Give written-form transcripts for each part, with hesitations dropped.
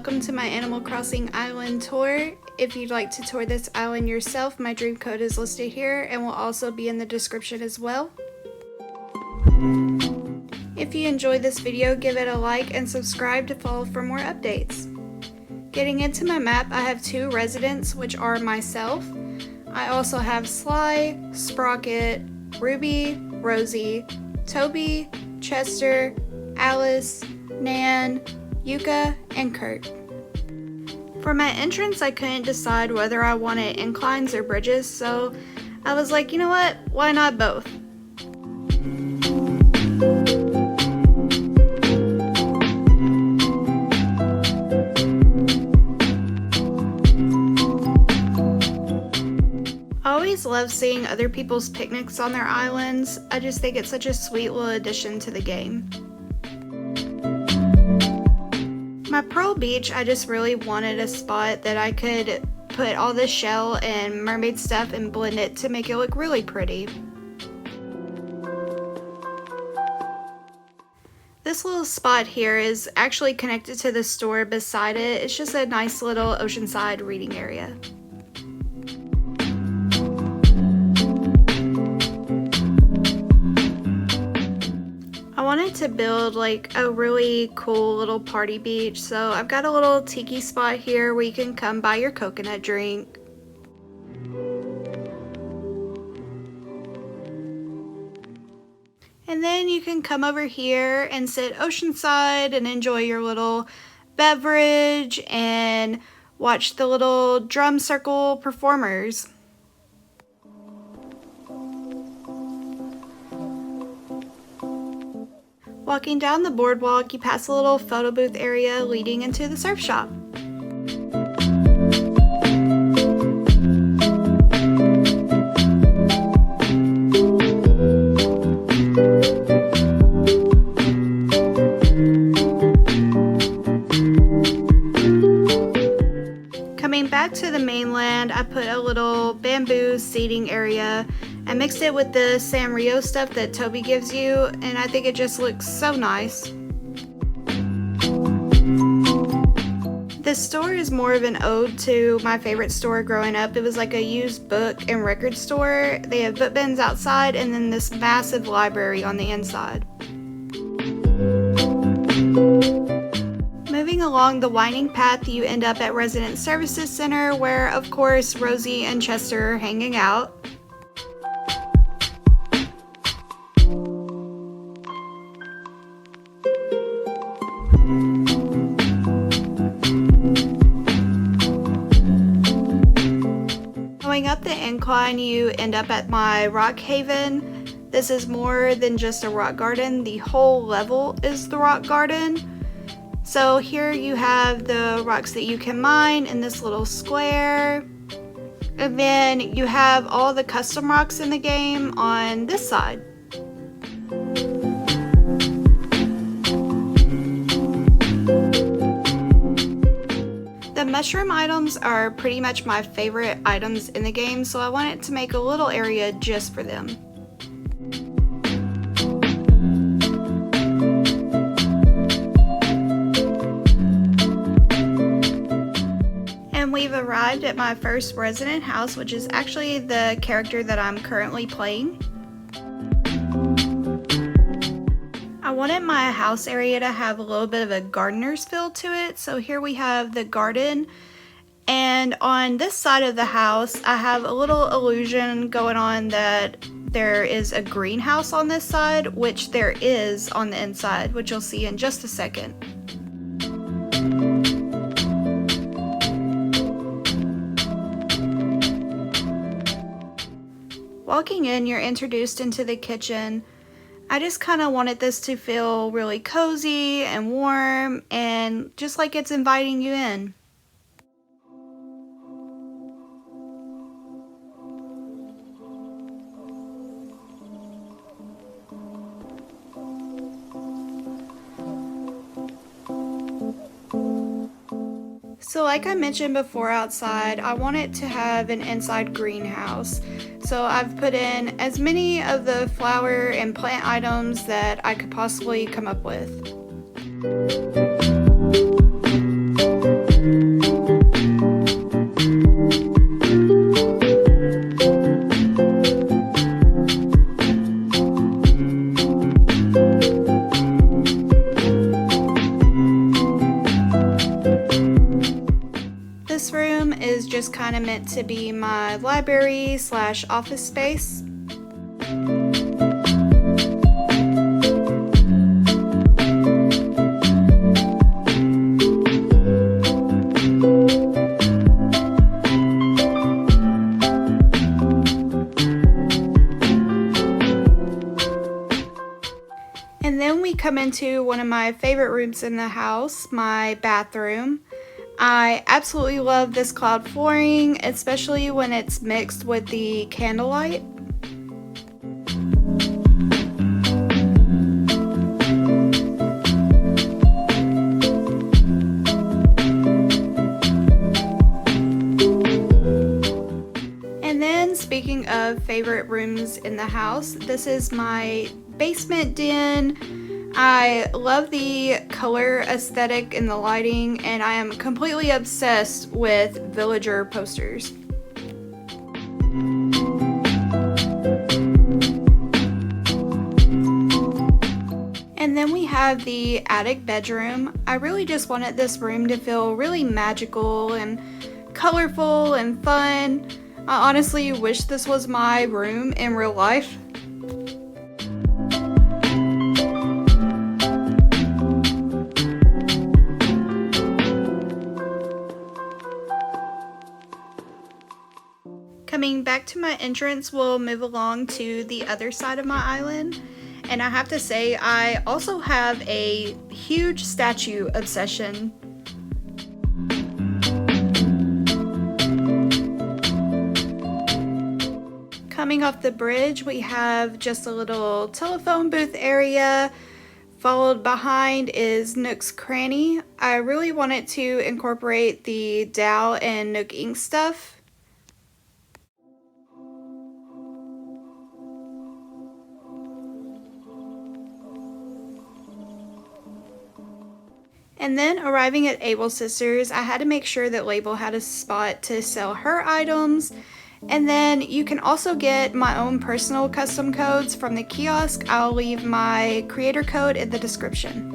welcome to my Animal Crossing island tour. If you'd like to tour this island yourself, my dream code is listed here and will also be in the description as well. If you enjoyed this video, give it a like and subscribe to follow for more updates. Getting into my map, I have 2 residents, which are myself. I also have Sly, Sprocket, Ruby, Rosie, Toby, Chester, Alice, Nan, Yuka, and Kurt. For my entrance, I couldn't decide whether I wanted inclines or bridges, so I was like, you know what, why not both? I always love seeing other people's picnics on their islands. I just think it's such a sweet little addition to the game. My Pearl Beach, I just really wanted a spot that I could put all the shell and mermaid stuff and blend it to make it look really pretty. This little spot here is actually connected to the store beside it. It's just a nice little oceanside reading area. I wanted to build like a really cool little party beach, so I've got a little tiki spot here where you can come buy your coconut drink. And then you can come over here and sit oceanside and enjoy your little beverage and watch the little drum circle performers. Walking down the boardwalk, you pass a little photo booth area leading into the surf shop. Coming back to the mainland, I put a little bamboo seating area. I mixed it with the Sanrio stuff that Toby gives you, and I think it just looks so nice. This store is more of an ode to my favorite store growing up. It was like a used book and record store. They have book bins outside and then this massive library on the inside. Moving along the winding path, you end up at Resident Services Center, where of course Rosie and Chester are hanging out. Going up the incline, you end up at my rock haven. This is more than just a rock garden. The whole level is the rock garden. So here you have the rocks that you can mine in this little square. And then you have all the custom rocks in the game on this side. The mushroom items are pretty much my favorite items in the game, so I wanted to make a little area just for them. And we've arrived at my first resident house, which is actually the character that I'm currently playing. I wanted my house area to have a little bit of a gardener's feel to it, so here we have the garden, and on this side of the house I have a little illusion going on that there is a greenhouse on this side, which there is on the inside, which you'll see in just a second. Walking in, you're introduced into the kitchen. I just kind of wanted this to feel really cozy and warm and just like it's inviting you in. So like I mentioned before outside, I want it to have an inside greenhouse. So I've put in as many of the flower and plant items that I could possibly come up with. kind of meant to be my library slash office space. And then we come into one of my favorite rooms in the house, my bathroom. I absolutely love this cloud flooring, especially when it's mixed with the candlelight. And then speaking of favorite rooms in the house, this is my basement den. I love the color aesthetic and the lighting, and I am completely obsessed with villager posters. And then we have the attic bedroom. I really just wanted this room to feel really magical and colorful and fun. I honestly wish this was my room in real life. Coming back to my entrance, we'll move along to the other side of my island. And I have to say, I also have a huge statue obsession. Coming off the bridge, we have just a little telephone booth area. Followed behind is Nook's Cranny. I really wanted to incorporate the Dow and Nook Ink stuff. And then arriving at Able Sisters, I had to make sure that Label had a spot to sell her items. And then you can also get my own personal custom codes from the kiosk. I'll leave my creator code in the description.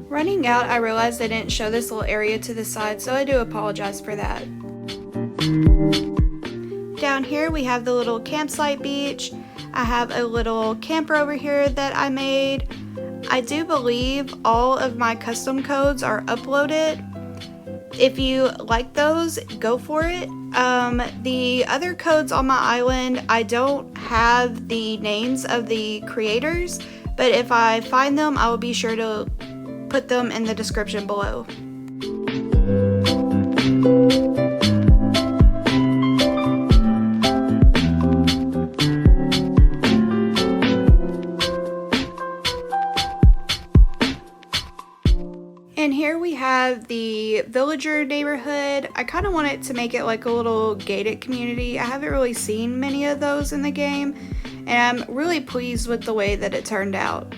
Running out, I realized I didn't show this little area to the side, so I do apologize for that. Down here we have the little campsite beach. I have a little camper over here that I made. I do believe all of my custom codes are uploaded. If you like those, go for it. The other codes on my island, I don't have the names of the creators, but if I find them, I will be sure to put them in the description below. And here we have the villager neighborhood. I kind of wanted to make it like a little gated community. I haven't really seen many of those in the game, and I'm really pleased with the way that it turned out.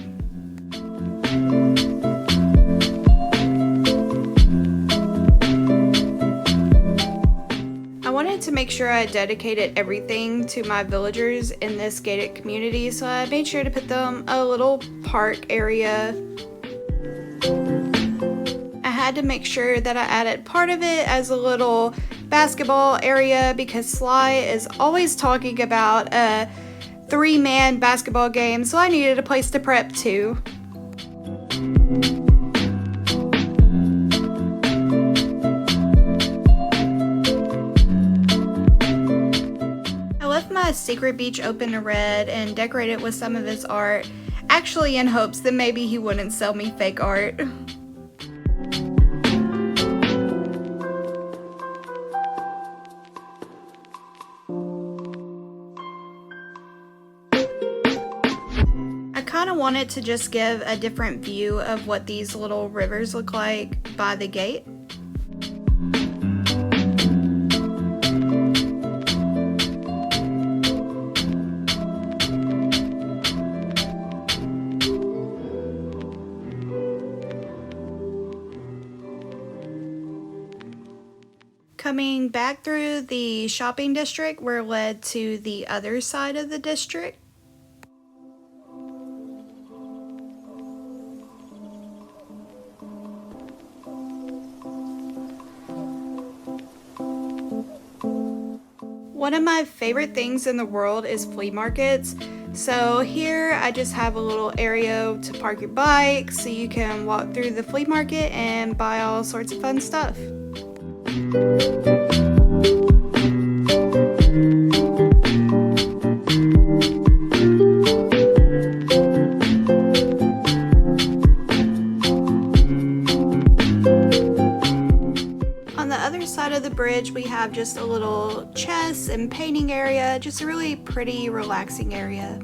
I wanted to make sure I dedicated everything to my villagers in this gated community, so I made sure to put them a little park area. I had to make sure that I added part of it as a little basketball area because Sly is always talking about a 3-man basketball game, so I needed a place to prep too. I left my secret beach open to Red and decorated with some of his art, actually in hopes that maybe he wouldn't sell me fake art. I wanted to just give a different view of what these little rivers look like by the gate. Coming back through the shopping district, we're led to the other side of the district. One of my favorite things in the world is flea markets. So here I just have a little area to park your bike so you can walk through the flea market and buy all sorts of fun stuff. On the other side of the bridge, we have just a little chess and painting area, just a really pretty, relaxing area.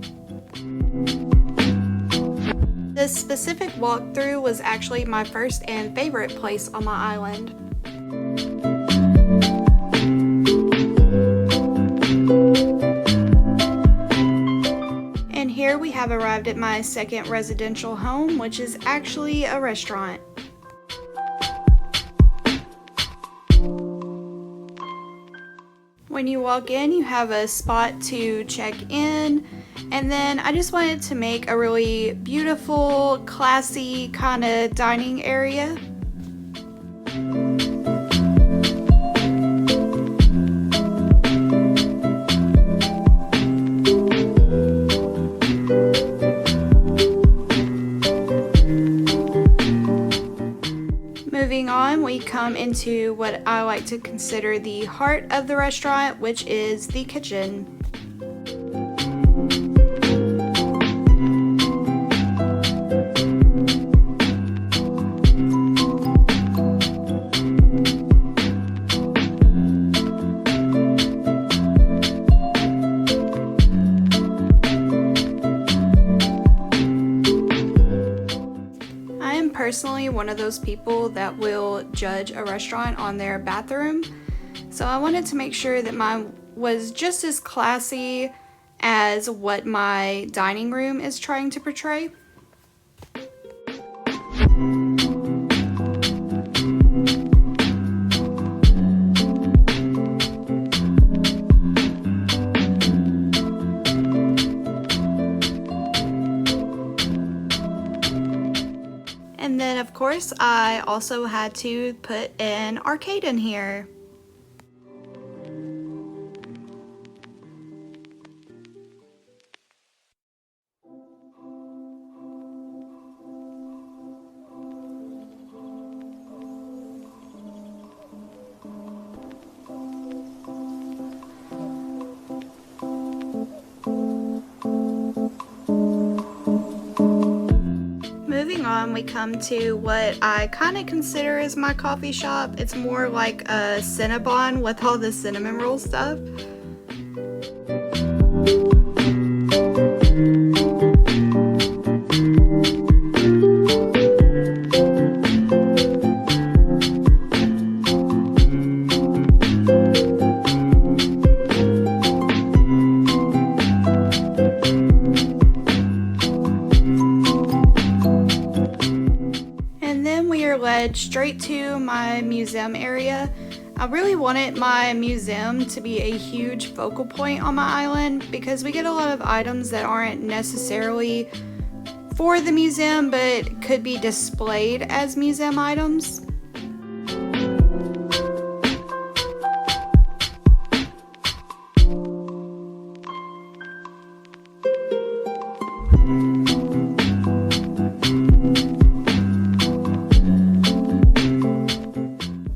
This specific walkthrough was actually my first and favorite place on my island. And here we have arrived at my second residential home, which is actually a restaurant. When you walk in, you have a spot to check in, and then I just wanted to make a really beautiful, classy kind of dining area. Moving on, we come into what I like to consider the heart of the restaurant, which is the kitchen. Personally, one of those people that will judge a restaurant on their bathroom, so I wanted to make sure that mine was just as classy as what my dining room is trying to portray. And then of course I also had to put an arcade in here. Moving on, we come to what I kind of consider as my coffee shop. It's more like a Cinnabon with all the cinnamon roll stuff. Led straight to my museum area. I really wanted my museum to be a huge focal point on my island because we get a lot of items that aren't necessarily for the museum but could be displayed as museum items.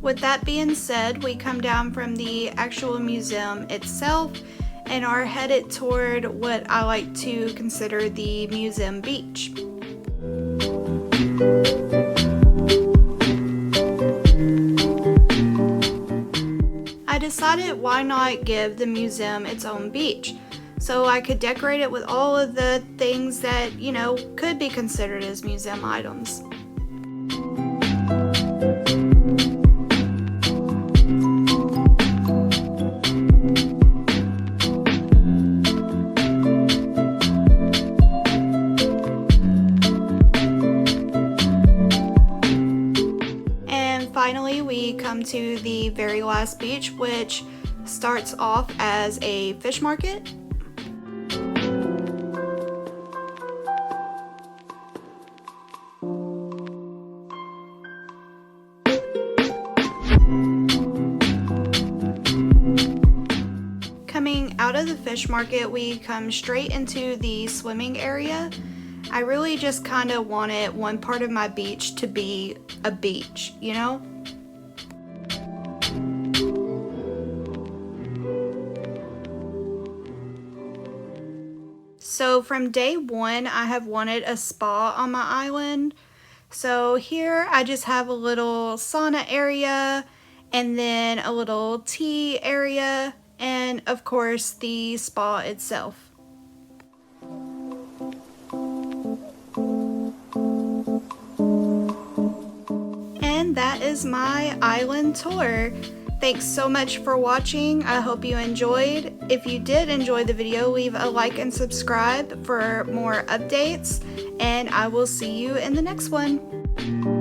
With that being said, we come down from the actual museum itself and are headed toward what I like to consider the museum beach. I decided why not give the museum its own beach, so I could decorate it with all of the things that, could be considered as museum items. Finally, we come to the very last beach, which starts off as a fish market. fish market, we come straight into the swimming area. I really just kind of wanted one part of my beach to be a beach, you know? So from day one, I have wanted a spa on my island. So here I just have a little sauna area and then a little tea area and of course the spa itself. And that is my island tour. Thanks so much for watching. I hope you enjoyed. If you did enjoy the video, leave a like and subscribe for more updates, and I will see you in the next one.